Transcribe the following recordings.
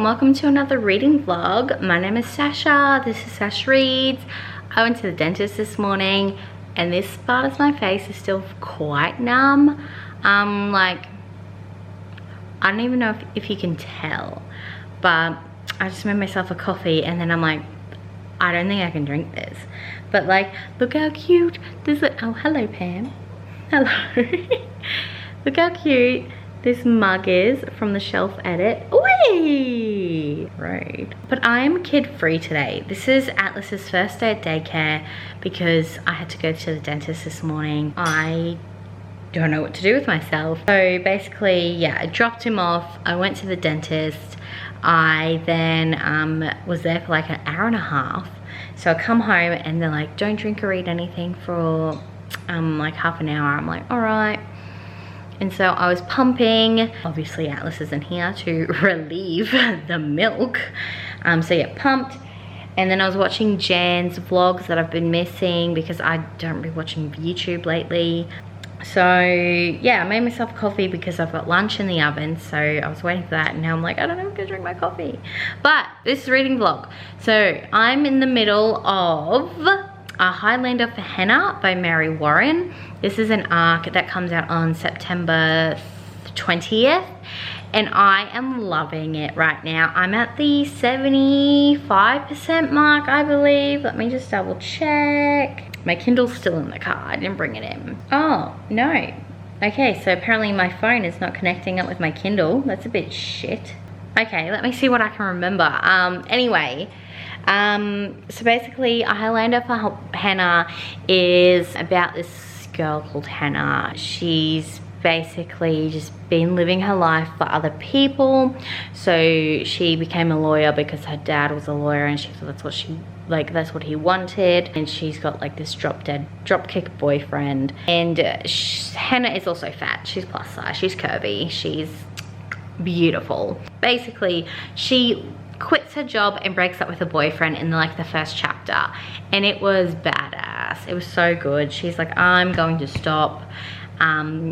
and welcome to another reading vlog. My name is Sasha. This is Sasha Reads. I went to the dentist this morning and this part of my face is still quite numb. Like, I don't even know if you can tell, but I just made myself a coffee and then I'm like, I don't think I can drink this. But like, look how cute this is. Oh, hello Pam. Hello. Look how cute this mug is from the Shelf Edit. Whee! Rude. But I'm kid-free today. This is Atlas's first day at daycare because I had to go to the dentist this morning. I don't know what to do with myself. So basically, yeah, I dropped him off. I went to the dentist. I then was there for like an hour and a half. So I come home and they're like, don't drink or eat anything for like half an hour. I'm like, all right. And so I was pumping. Obviously Atlas isn't here to relieve the milk. So yeah, pumped. And then I was watching Jan's vlogs that I've been missing because I don't be watching YouTube lately. So yeah, I made myself a coffee because I've got lunch in the oven. So I was waiting for that and now I'm like, I don't know if I'm gonna drink my coffee. But this is a reading vlog. So I'm in the middle of a Highlander for Henna by Mary Warren. This is an arc that comes out on September 20th and I am loving it right now. I'm at the 75% mark, I believe. Let me just double check. My Kindle's still in the car, I didn't bring it in. Oh, no. Okay, so apparently my phone is not connecting up with my Kindle. That's a bit shit. Okay, let me see what I can remember. Anyway, so basically a Highlander for Henna is about this girl called Henna. She's basically just been living her life for other people. So she became a lawyer because her dad was a lawyer and she thought that's what he wanted. And she's got like this dropkick boyfriend. And Henna is also fat. She's plus size, she's curvy, she's beautiful. Basically, she quits her job and breaks up with her boyfriend in like the first chapter, and it was badass. It was so good. She's like, I'm going to stop,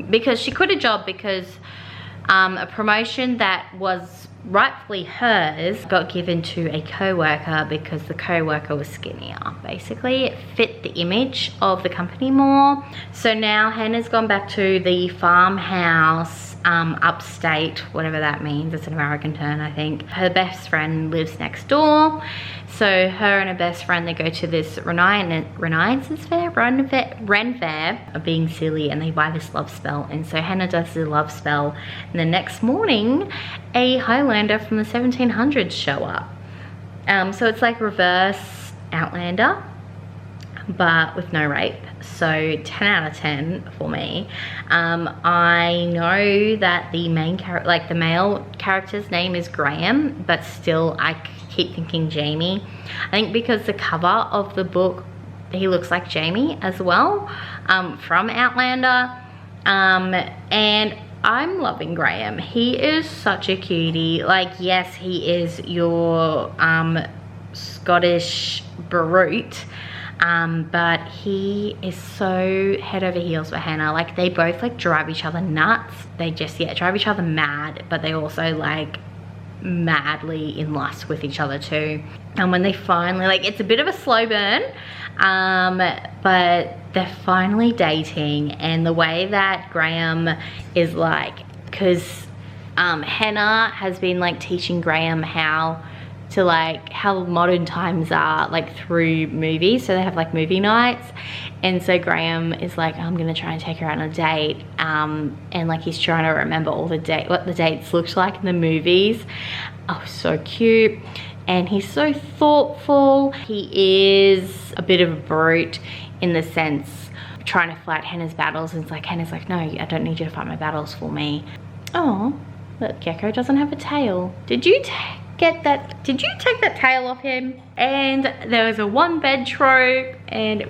because she quit a job because a promotion that was rightfully hers got given to a co-worker because the co-worker was skinnier. Basically, it fit the image of the company more. So now Hannah's gone back to the farmhouse upstate, whatever that means. It's an American term, I think. Her best friend lives next door. So her and her best friend, they go to this Ren fair of being silly, and they buy this love spell. And so Hannah does the love spell, and the next morning a Highlander from the 1700s show up. So it's like reverse Outlander but with no rape. So 10 out of 10 for me. I know that the main character, like the male character's name is Graham, but still I keep thinking Jamie. I think because the cover of the book, he looks like Jamie as well, from Outlander. And I'm loving Graham. He is such a cutie. Like, yes, he is your Scottish brute, but he is so head over heels for Hannah. Like, they both like drive each other nuts. They just, yeah, drive each other mad, but they also like madly in lust with each other too. And when they finally, like, it's a bit of a slow burn, but they're finally dating. And the way that Graham is like, because Hannah has been like teaching Graham how to, like, how modern times are, like, through movies. So they have like movie nights, and so Graham is like, I'm gonna try and take her out on a date, and like he's trying to remember all the what the dates looked like in the movies. Oh, so cute. And he's so thoughtful. He is a bit of a brute in the sense trying to fight Hannah's battles, and it's like Hannah's like, no, I don't need you to fight my battles for me. Oh, look, Gecko doesn't have a tail. Did you take that tail off him? And there was a one bed trope, and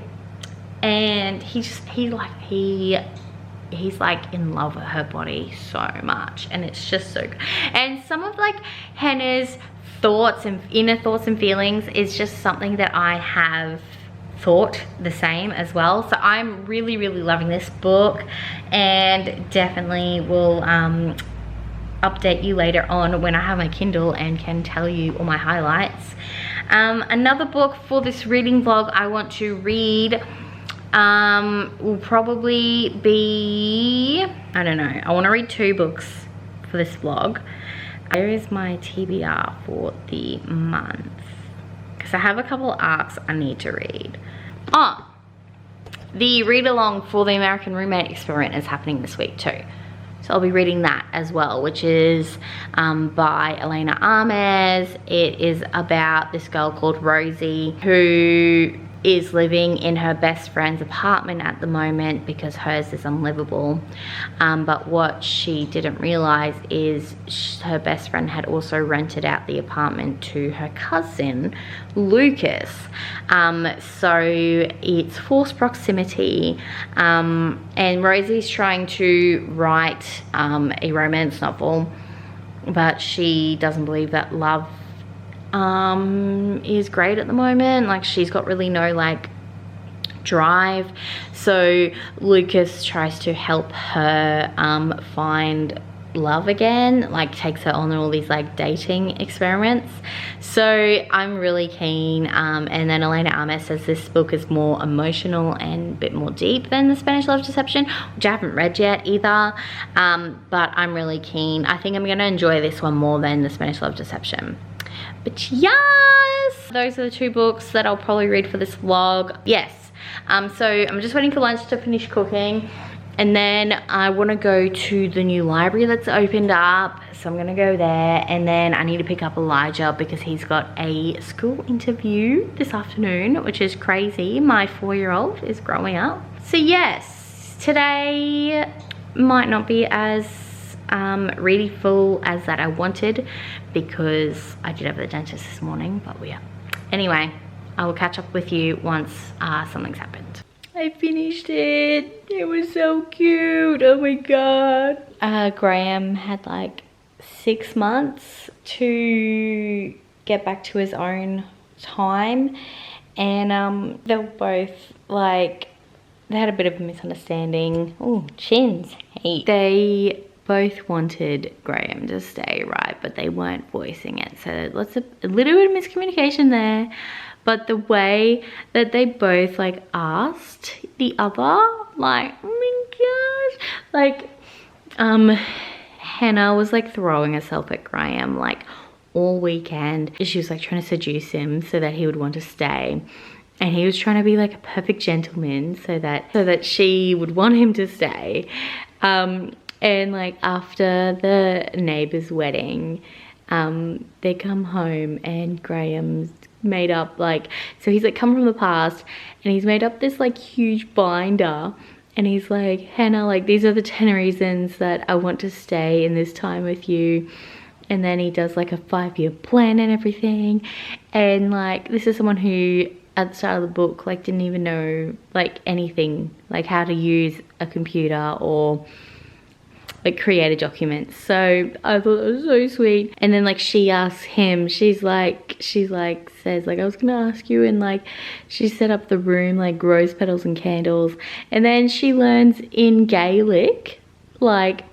he's like in love with her body so much, and it's just so good. And some of like Hannah's thoughts and inner thoughts and feelings is just something that I have thought the same as well. So I'm really, really loving this book, and definitely will update you later on when I have my Kindle and can tell you all my highlights. Another book for this reading vlog I want to read will probably be, I don't know, I want to read 2 books for this vlog. There is my TBR for the month, because I have a couple of arcs I need to read. Oh, the read along for the American Roommate Experiment is happening this week too. So I'll be reading that as well, which is by Elena Armes. It is about this girl called Rosie who is living in her best friend's apartment at the moment because hers is unlivable. But what she didn't realize is her best friend had also rented out the apartment to her cousin, Lucas. So it's forced proximity, and Rosie's trying to write a romance novel, but she doesn't believe that love is great at the moment. Like, she's got really no like drive. So Lucas tries to help her find love again, like takes her on all these like dating experiments. So I'm really keen. And then Elena Armes says this book is more emotional and a bit more deep than The Spanish Love Deception, which I haven't read yet either. But I'm really keen. I think I'm gonna enjoy this one more than The Spanish Love Deception. But yes, those are the 2 books that I'll probably read for this vlog. Yes, so I'm just waiting for lunch to finish cooking, and then I want to go to the new library that's opened up, so I'm gonna go there. And then I need to pick up Elijah because he's got a school interview this afternoon, which is crazy. My 4-year-old is growing up. So yes, today might not be as really full as that I wanted, because I did have the dentist this morning, but yeah. Anyway, I will catch up with you once something's happened. I finished it. It was so cute. Oh my god. Graham had like 6 months to get back to his own time, and they were both like, they had a bit of a misunderstanding. Oh, chins. Hey. They both wanted Graham to stay, right, but they weren't voicing it, so a little bit of miscommunication there. But the way that they both like asked the other, like, oh my gosh, like Hannah was like throwing herself at Graham like all weekend. She was like trying to seduce him so that he would want to stay, and he was trying to be like a perfect gentleman so that she would want him to stay. And like after the neighbor's wedding, they come home and Graham's made up like, so he's like come from the past and he's made up this like huge binder, and he's like, Hannah, like these are the 10 reasons that I want to stay in this time with you. And then he does like a 5-year plan and everything. And like, this is someone who at the start of the book like didn't even know like anything, like how to use a computer or like create a document. So I thought it was so sweet. And then like she asks him, she's like says like, I was gonna ask you, and like she set up the room like rose petals and candles, and then she learns in Gaelic, like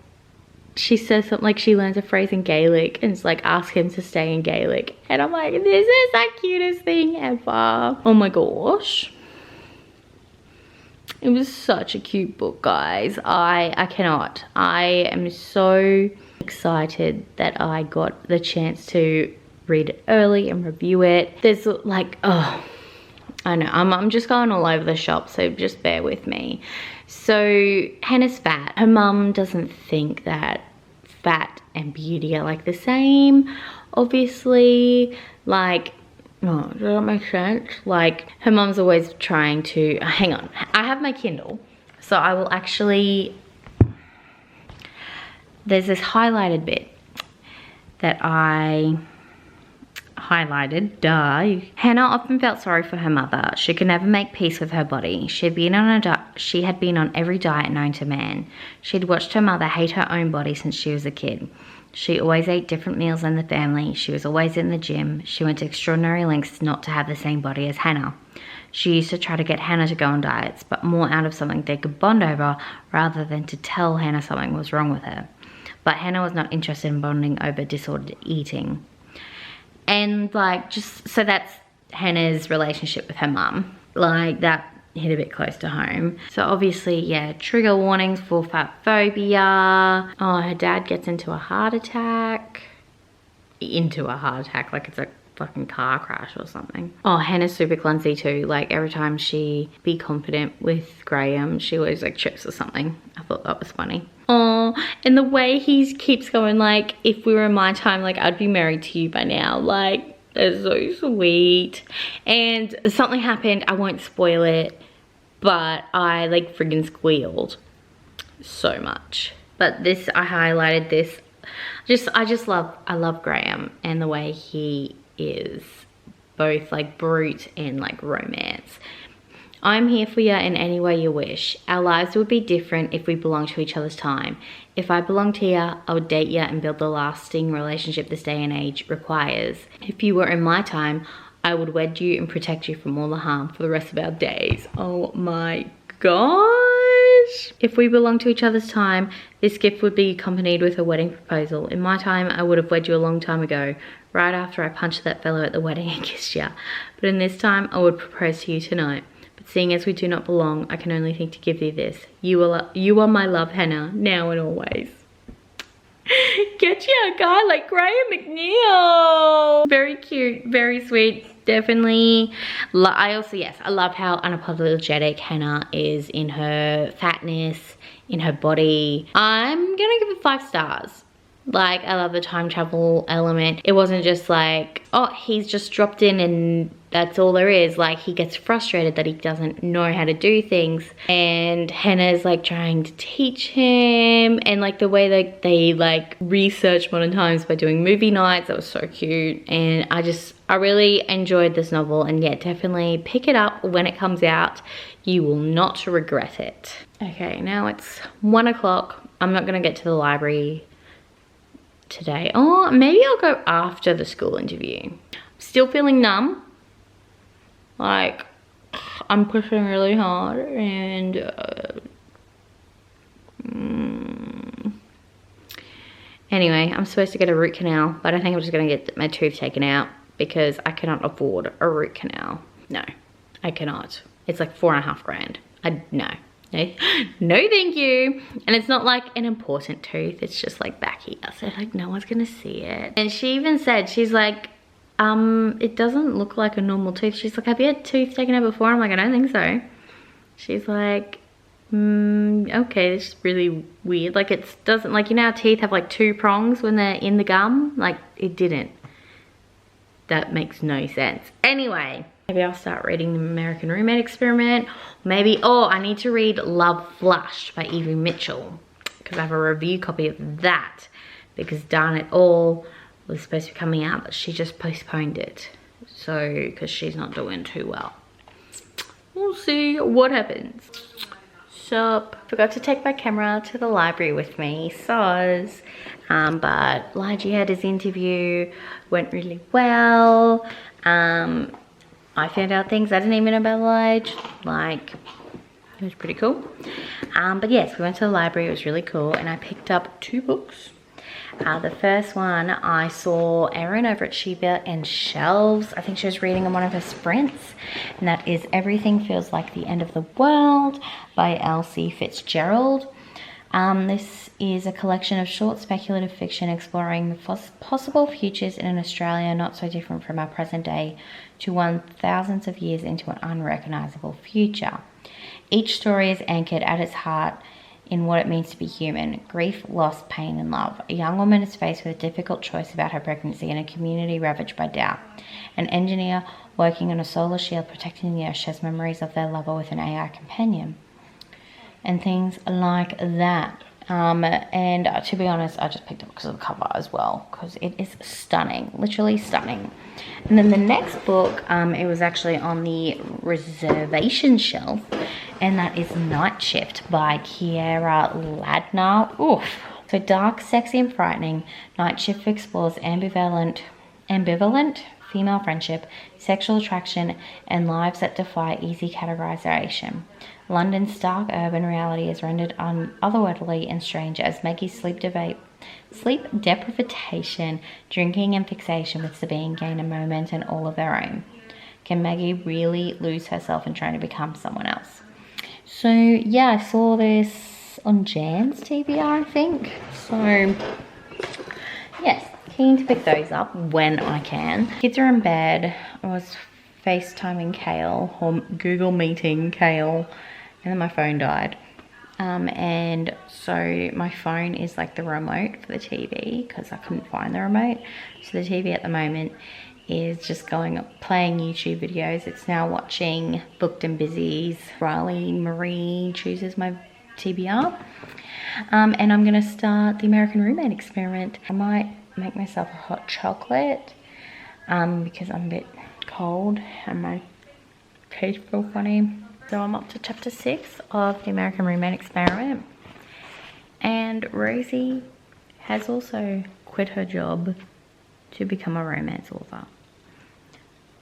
she says something like she learns a phrase in Gaelic, and it's like ask him to stay in Gaelic. And I'm like, this is the cutest thing ever. Oh my gosh. It was such a cute book, guys. I cannot. I am so excited that I got the chance to read it early and review it. There's like, oh, I know, I'm just going all over the shop, so just bear with me. So Hannah's fat. Her mum doesn't think that fat and beauty are like the same, obviously. Like, oh, does that make sense? Like, her mum's always trying to, hang on, I have my Kindle, so I will actually, there's this highlighted bit that I highlighted, duh. Hannah often felt sorry for her mother. She could never make peace with her body. She had been on every diet known to man. She'd watched her mother hate her own body since she was a kid. She always ate different meals than the family. She was always in the gym. She went to extraordinary lengths not to have the same body as Hannah. She used to try to get Hannah to go on diets, but more out of something they could bond over rather than to tell Hannah something was wrong with her. but Hannah was not interested in bonding over disordered eating. And like, just, so that's Hannah's relationship with her mum. Like, that hit a bit close to home. So obviously, yeah, trigger warnings for fat phobia. Oh, her dad gets into a heart attack. Like it's a fucking car crash or something. Oh, Hannah's super clumsy too. Like, every time she be confident with Graham, she always like trips or something. I thought that was funny. Oh, and the way he keeps going, like, if we were in my time, like, I'd be married to you by now. Like, it's so sweet. And something happened, I won't spoil it, but I like friggin' squealed so much. But this, I highlighted this. I love Graham and the way he is, both like brute and like romance. I'm here for you in any way you wish. Our lives would be different if we belonged to each other's time. If I belonged here, I would date you and build the lasting relationship this day and age requires. If you were in my time, I would wed you and protect you from all the harm for the rest of our days. Oh my gosh. If we belonged to each other's time, this gift would be accompanied with a wedding proposal. In my time, I would have wed you a long time ago, right after I punched that fellow at the wedding and kissed you. But in this time, I would propose to you tonight. Seeing as we do not belong, I can only think to give thee this. You are my love, Hannah, now and always. Get you a guy like Graham McNeil. Very cute, very sweet, definitely. I love how unapologetic Hannah is in her fatness, in her body. I'm gonna give it 5 stars. Like, I love the time travel element. It wasn't just like, oh, he's just dropped in and that's all there is. Like, he gets frustrated that he doesn't know how to do things. And Hannah's like trying to teach him. And like the way that they like research modern times by doing movie nights, that was so cute. And I really enjoyed this novel. And yeah, definitely pick it up when it comes out. You will not regret it. Okay, now it's 1 o'clock. I'm not gonna get to the library today. Oh, maybe I'll go after the school interview. Still feeling numb. Like, I'm pushing really hard and anyway, I'm supposed to get a root canal, but I think I'm just gonna get my tooth taken out because I cannot afford a root canal. No, I cannot. It's like 4.5 grand. No, thank you. And it's not like an important tooth, it's just like back here, so like no one's gonna see it. And she even said, she's like, it doesn't look like a normal tooth. She's like, have you had tooth taken out before? I'm like, I don't think so. She's like, okay, this is really weird. Like, it doesn't, like, you know how teeth have like 2 prongs when they're in the gum? Like, it didn't. That makes no sense. Anyway, maybe I'll start reading The American Roommate Experiment. Maybe, oh, I need to read Love Flushed by Evie Mitchell, because I have a review copy of that, because darn it all, was supposed to be coming out, but she just postponed it. So, because she's not doing too well. We'll see what happens. So, forgot to take my camera to the library with me, but Lige had his interview, went really well. I found out things I didn't even know about Lige, like, it was pretty cool. But yes, we went to the library, it was really cool, and I picked up 2 books. The first one, I saw Erin over at Sheba and Shelves. I think she was reading on one of her sprints. And that is Everything Feels Like the End of the World by Elsie Fitzgerald. This is a collection of short speculative fiction exploring the possible futures in an Australia not so different from our present day to one thousands of years into an unrecognizable future. Each story is anchored at its heart in what it means to be human: grief, loss, pain, and love. A young woman is faced with a difficult choice about her pregnancy in a community ravaged by doubt. An engineer working on a solar shield protecting the Earth shares memories of their lover with an AI companion. And things like that. And to be honest, I just picked it up because of the cover as well, because it is stunning, literally stunning. And then the next book, it was actually on the reservation shelf, and that is Night Shift by Kiera Ladner. Oof. So dark, sexy, and frightening, Night Shift explores ambivalent female friendship, sexual attraction, and lives that defy easy categorization. London's stark urban reality is rendered otherworldly and strange as Maggie's sleep Sleep deprivation, drinking and fixation with Sabine gain a moment and all of their own. Can Maggie really lose herself in trying to become someone else? So yeah, I saw this on Jan's TBR, I think. So yes, keen to pick those up when I can. Kids are in bed. I was FaceTiming Kale or Google meeting Kale, and then my phone died. And so my phone is like the remote for the TV because I couldn't find the remote. So the TV at the moment is just playing YouTube videos. It's now watching Booked and Busy's Riley Marie chooses my TBR. And I'm gonna start the American Roommate experiment. I might make myself a hot chocolate because I'm a bit cold and my teeth feel funny. So I'm up to chapter 6 of the American Roommate experiment. And Rosie has also quit her job to become a romance author,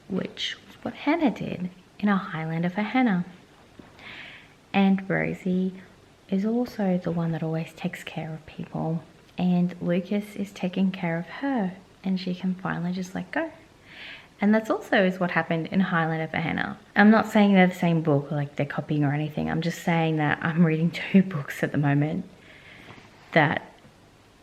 which was what Hannah did in a Highlander for Hannah. And Rosie is also the one that always takes care of people. And Lucas is taking care of her, and she can finally just let go. And that's also is what happened in Highlander for Hannah. I'm not saying they're the same book, like they're copying or anything. I'm just saying that I'm reading 2 books at the moment that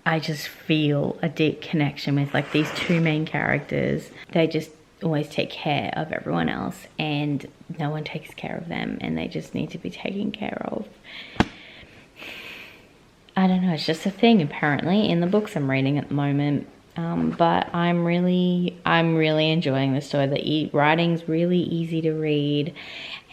I just feel a deep connection with. Like these 2 main characters, they just always take care of everyone else and no one takes care of them, and they just need to be taken care of. I don't know, it's just a thing apparently in the books I'm reading at the moment. But I'm really enjoying the story. The writing's really easy to read,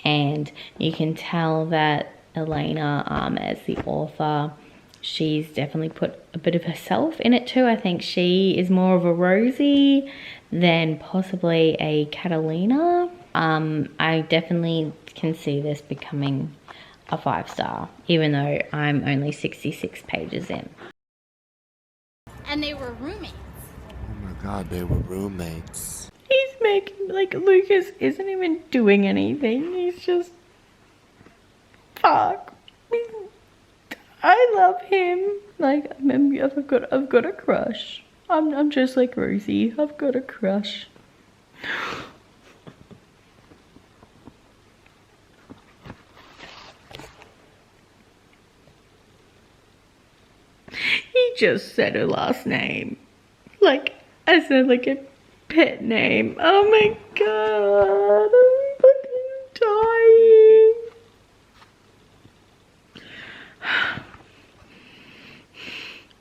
and you can tell that Elena, as the author, she's definitely put a bit of herself in it too. I think she is more of a Rosie than possibly a Catalina. I definitely can see this becoming a 5-star, even though I'm only 66 pages in. And they were roommates. Oh my god, they were roommates. He's making, like, Lucas isn't even doing anything. He's just, fuck. I love him. Like, I've got a crush. I'm just like Rosie. I've got a crush. He just said her last name. Like, I said, like a pet name. Oh my god, I'm fucking dying.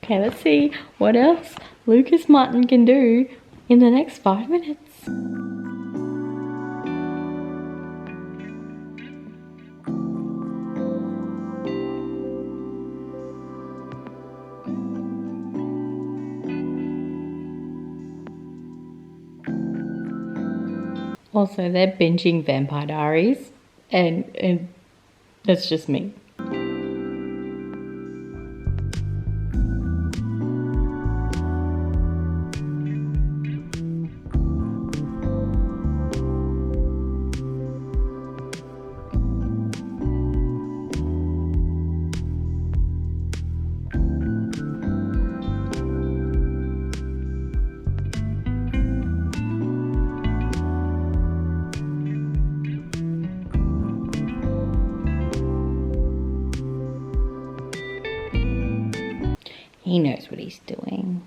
Okay, let's see what else Lucas Martin can do in the next 5 minutes. Also, they're binging Vampire Diaries, and that's just me. He knows what he's doing.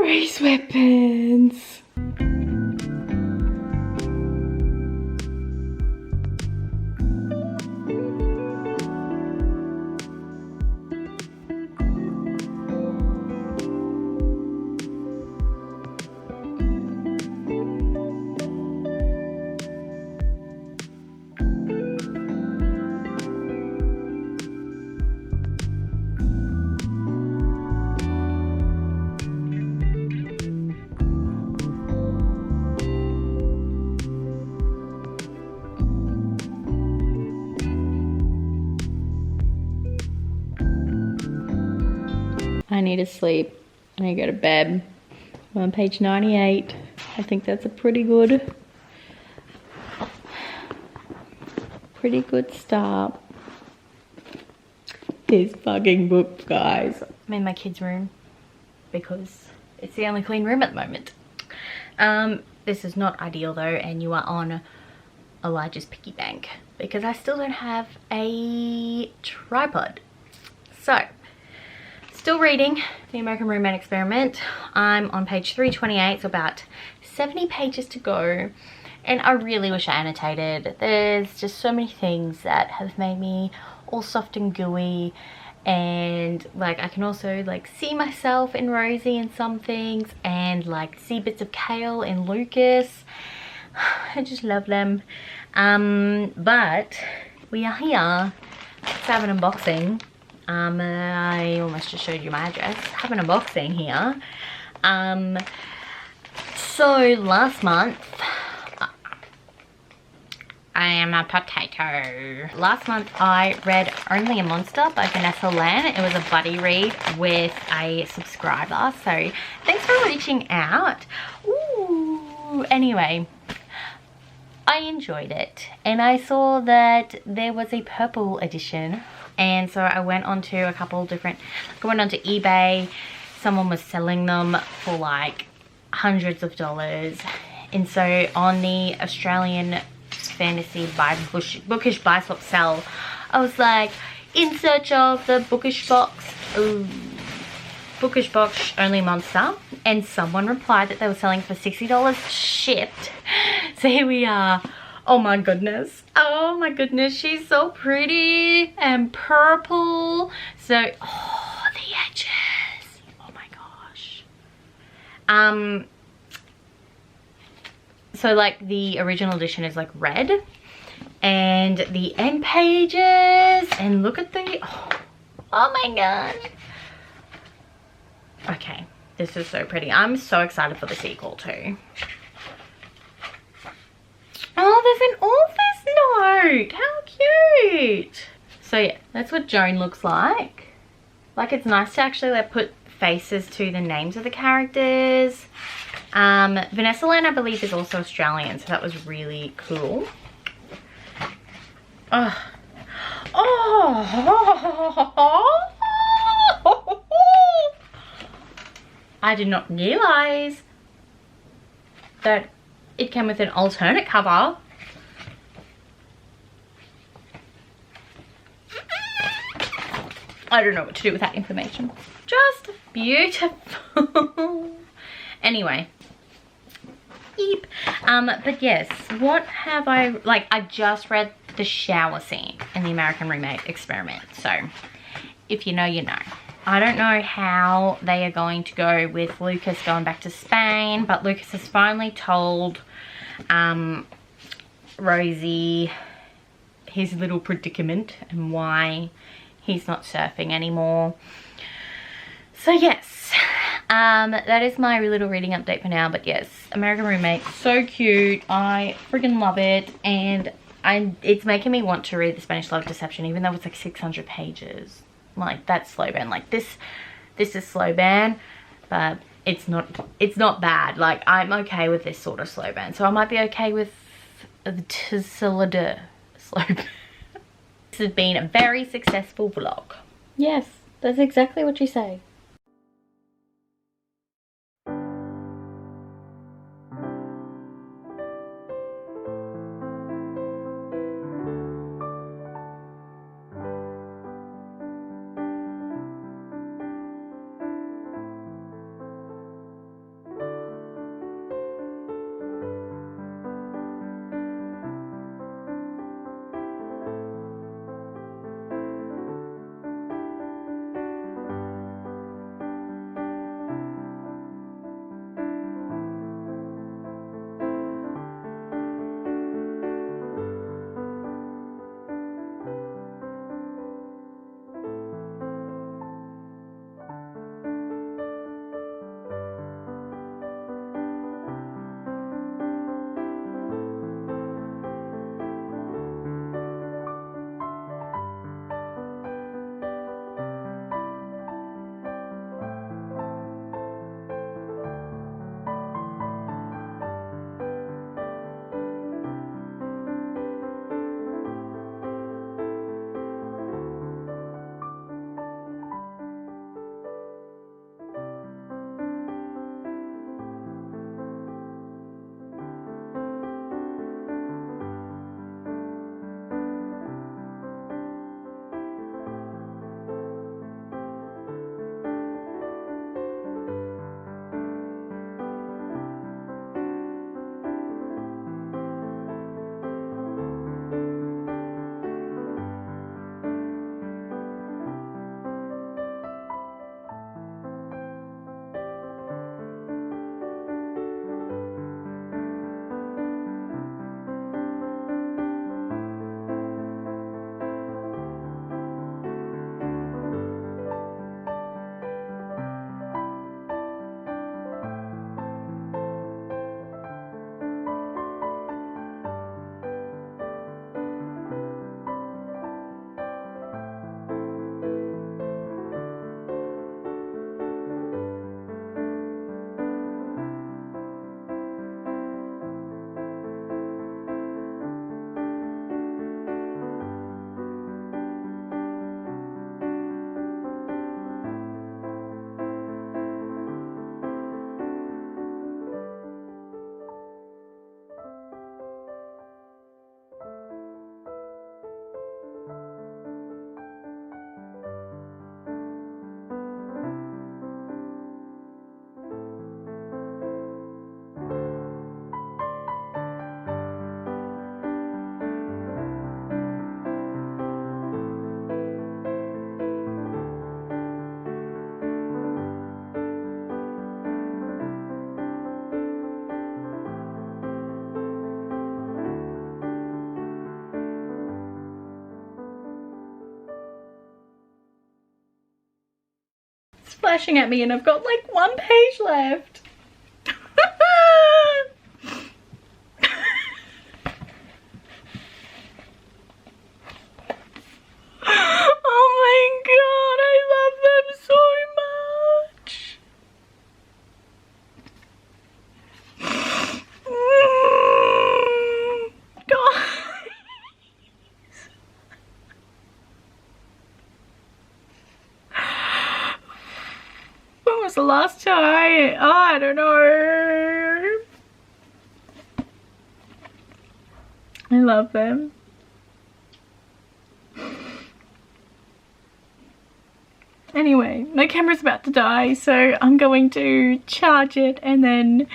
Free sweatpants. I need to sleep. I need to go to bed. I'm on page 98. I think that's a pretty good start. This fucking book, guys. I'm in my kids' room because it's the only clean room at the moment. This is not ideal though, and you are on Elijah's piggy bank because I still don't have a tripod. So, still reading The American Roommate Experiment. I'm on page 328, so about 70 pages to go. And I really wish I annotated. There's just so many things that have made me all soft and gooey. And like I can also like see myself in Rosie in some things, and like see bits of Kale in Lucas. I just love them. But we are here. Let's have an unboxing. I almost just showed you my address. Have an unboxing here. So last month, I am a potato. Last month I read Only a Monster by Vanessa Lan. It was a buddy read with a subscriber, so thanks for reaching out. Ooh, anyway, I enjoyed it, and I saw that there was a purple edition, and so I went onto a couple different, I went onto eBay. Someone was selling them for like hundreds of dollars, and so on the Australian Fantasy by Bookish Buy Swap Sell, I was like in search of the Bookish box Only Monster, and someone replied that they were selling for $60 shipped. So here we are. Oh my goodness, she's so pretty and purple. So the edges, oh my gosh. So like the original edition is like red, and the end pages, and look at the, oh my god. Okay, this is so pretty. I'm so excited for the sequel too. Oh, there's an author's note. How cute. So yeah, that's what Joan looks like. Like, it's nice to actually like put faces to the names of the characters. Vanessa Lan, I believe, is also Australian, so that was really cool. Oh. I did not realize that it came with an alternate cover. I don't know what to do with that information. Just beautiful. Anyway. Yep. But yes, what have I, like, I just read the shower scene in The American Roommate Experiment. So, if you know, you know. I don't know how they are going to go with Lucas going back to Spain, but Lucas has finally told Rosie his little predicament and why he's not surfing anymore. So yes, that is my little reading update for now. But yes, American Roommate, so cute. I freaking love it, and it's making me want to read The Spanish Love Deception, even though it's like 600 pages. Like, that's slow burn. Like, this is slow burn, but it's not bad. Like, I'm okay with this sort of slow burn, so I might be okay with the slow burn. This has been a very successful vlog. Yes, that's exactly what you say. flashing at me and I've got like 1 page left. Oh my god, I love them so much. When was the last time? Oh, I don't know. I love them. Anyway, my camera's about to die, so I'm going to charge it and then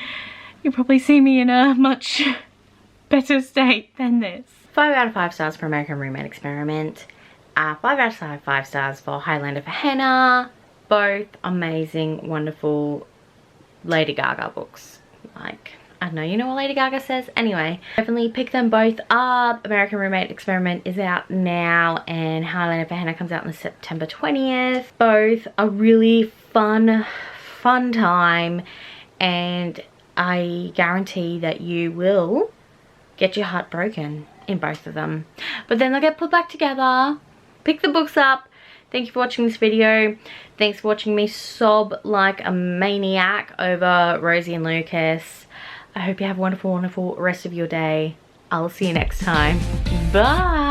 you'll probably see me in a much better state than this. 5 out of 5 stars for American Roommate Experiment. 5 out of 5 stars for Highlander for Hannah. Both amazing, wonderful Lady Gaga books. Like, I don't know, you know what Lady Gaga says? Anyway, definitely pick them both up. American Roommate Experiment is out now and Highlander for Hannah comes out on September 20th. Both a really fun time, and I guarantee that you will get your heart broken in both of them. But then they'll get put back together. Pick the books up. Thank you for watching this video. Thanks for watching me sob like a maniac over Rosie and Lucas. I hope you have a wonderful, wonderful rest of your day. I'll see you next time. Bye.